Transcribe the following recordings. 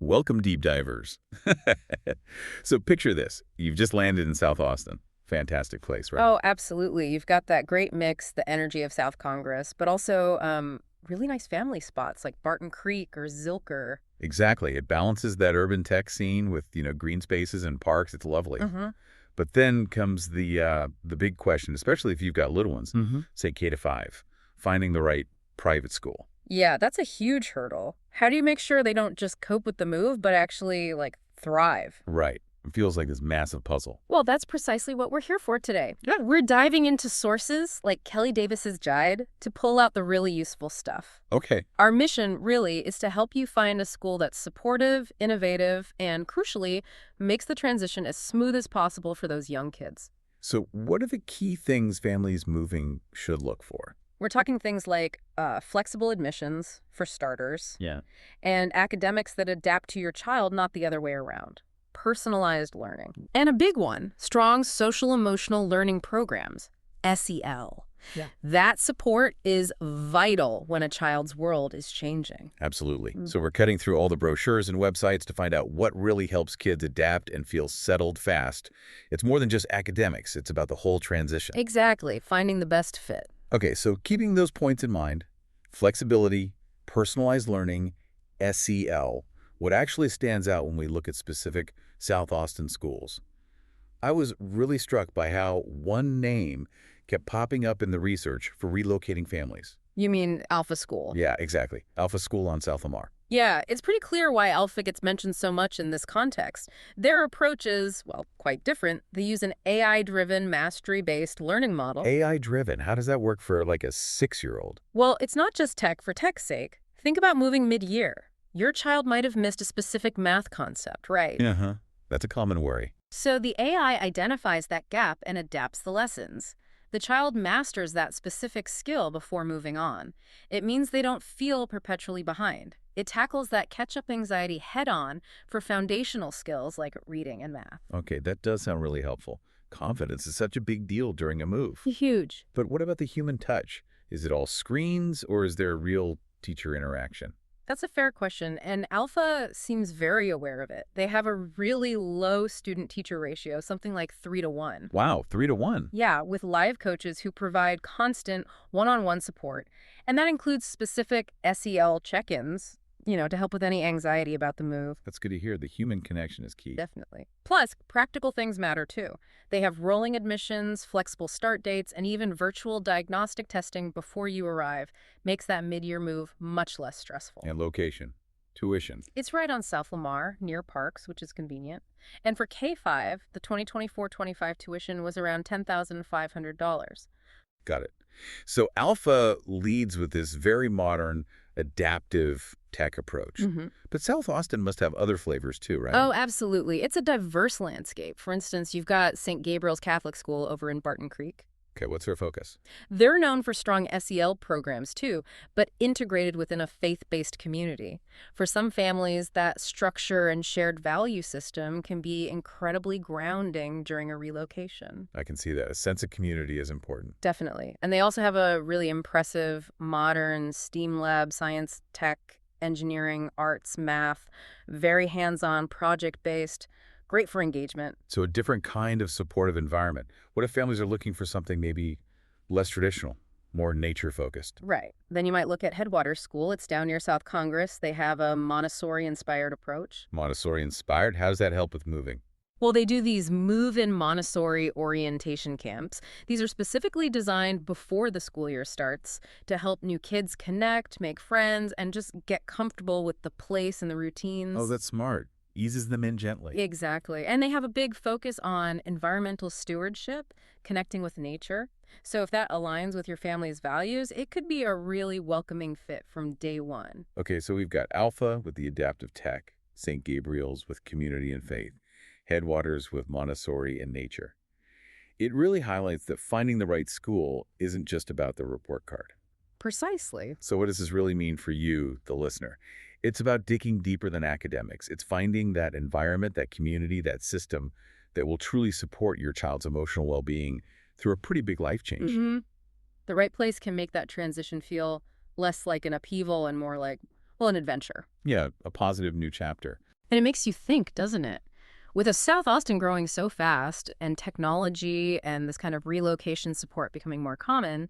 Welcome, deep divers. So picture this. You've just landed in South Austin. Fantastic place, right? Oh, absolutely. You've got that great mix, the energy of South Congress, but also really nice family spots like Barton Creek or Zilker. Exactly. It balances that urban tech scene with, green spaces and parks. It's lovely. Hmm. But then comes the big question, especially if you've got little ones, say K to 5, finding the right private school. Yeah, that's a huge hurdle. How do you make sure they don't just cope with the move, but actually, like, thrive? Right. It feels like this massive puzzle. Well, that's precisely what we're here for today. Yeah. We're diving into sources like Kelly Davis's guide to pull out the really useful stuff. Okay. Our mission, really, is to help you find a school that's supportive, innovative, and, crucially, makes the transition as smooth as possible for those young kids. So what are the key things families moving should look for? We're talking things like flexible admissions, for starters, Yeah. and academics that adapt to your child, not the other way around. Personalized learning. And a big one, strong social-emotional learning programs, SEL. Yeah. That support is vital when a child's world is changing. Absolutely. So we're cutting through all the brochures and websites to find out what really helps kids adapt and feel settled fast. It's more than just academics. It's about the whole transition. Exactly, finding the best fit. Okay, so keeping those points in mind, flexibility, personalized learning, SEL, what actually stands out when we look at specific South Austin schools? I was really struck by how one name kept popping up in the research for relocating families. You mean Alpha School? Yeah, exactly. Alpha School on South Lamar. Yeah, it's pretty clear why Alpha gets mentioned so much in this context. Their approach is, well, quite different. They use an AI-driven, mastery-based learning model. AI-driven. How does that work for like a 6-year-old? Well, it's not just tech for tech's sake. Think about moving mid-year. Your child might have missed a specific math concept, right? Uh-huh. That's a common worry. So the AI identifies that gap and adapts the lessons. The child masters that specific skill before moving on. It means they don't feel perpetually behind. It tackles that catch-up anxiety head-on for foundational skills like reading and math. Okay, that does sound really helpful. Confidence is such a big deal during a move. Huge. But what about the human touch? Is it all screens or is there real teacher interaction? That's a fair question, and Alpha seems very aware of it. They have a really low student-teacher ratio, something like 3-to-1. Wow, 3-to-1. Yeah, with live coaches who provide constant one-on-one support. And that includes specific SEL check-ins, to help with any anxiety about the move. That's good to hear. The human connection is key. Definitely. Plus, practical things matter too. They have rolling admissions, flexible start dates, and even virtual diagnostic testing before you arrive. Makes that mid-year move much less stressful. And location, tuition. It's right on South Lamar, near Parks, which is convenient. And for K-5, the 2024-25 tuition was around $10,500. Got it. So Alpha leads with this very modern, adaptive tech approach. But South Austin must have other flavors too, right? Oh, absolutely. It's a diverse landscape. For instance, you've got St. Gabriel's Catholic School over in Barton Creek. Okay, what's their focus? They're known for strong SEL programs too, but integrated within a faith-based community. For some families, that structure and shared value system can be incredibly grounding during a relocation. I can see that. A sense of community is important. Definitely. And they also have a really impressive modern STEAM lab, science, tech, engineering, arts, math, very hands-on, project-based. Great for engagement. So a different kind of supportive environment. What if families are looking for something maybe less traditional, more nature-focused? Right. Then you might look at Headwaters School. It's down near South Congress. They have a Montessori-inspired approach. Montessori-inspired? How does that help with moving? Well, they do these move-in Montessori orientation camps. These are specifically designed before the school year starts to help new kids connect, make friends, and just get comfortable with the place and the routines. Oh, that's smart. Eases them in gently. Exactly. And they have a big focus on environmental stewardship, connecting with nature. So if that aligns with your family's values, it could be a really welcoming fit from day one. Okay, so we've got Alpha with the adaptive tech, St. Gabriel's with community and faith, Headwaters with Montessori and nature. It really highlights that finding the right school isn't just about the report card. Precisely. So what does this really mean for you, the listener? It's about digging deeper than academics. It's finding that environment, that community, that system that will truly support your child's emotional well-being through a pretty big life change. The right place can make that transition feel less like an upheaval and more like, well, an adventure. Yeah, a positive new chapter. And it makes you think, doesn't it? With a South Austin growing so fast and technology and this kind of relocation support becoming more common,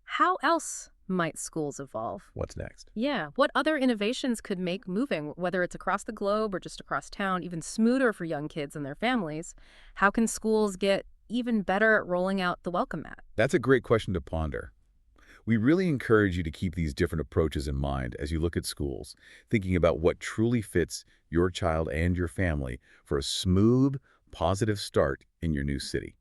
how else might schools evolve? What's next? Yeah, what other innovations could make moving, whether it's across the globe or just across town, even smoother for young kids and their families? How can schools get even better at rolling out the welcome mat? That's a great question to ponder. We really encourage you to keep these different approaches in mind as you look at schools, thinking about what truly fits your child and your family for a smooth, positive start in your new city.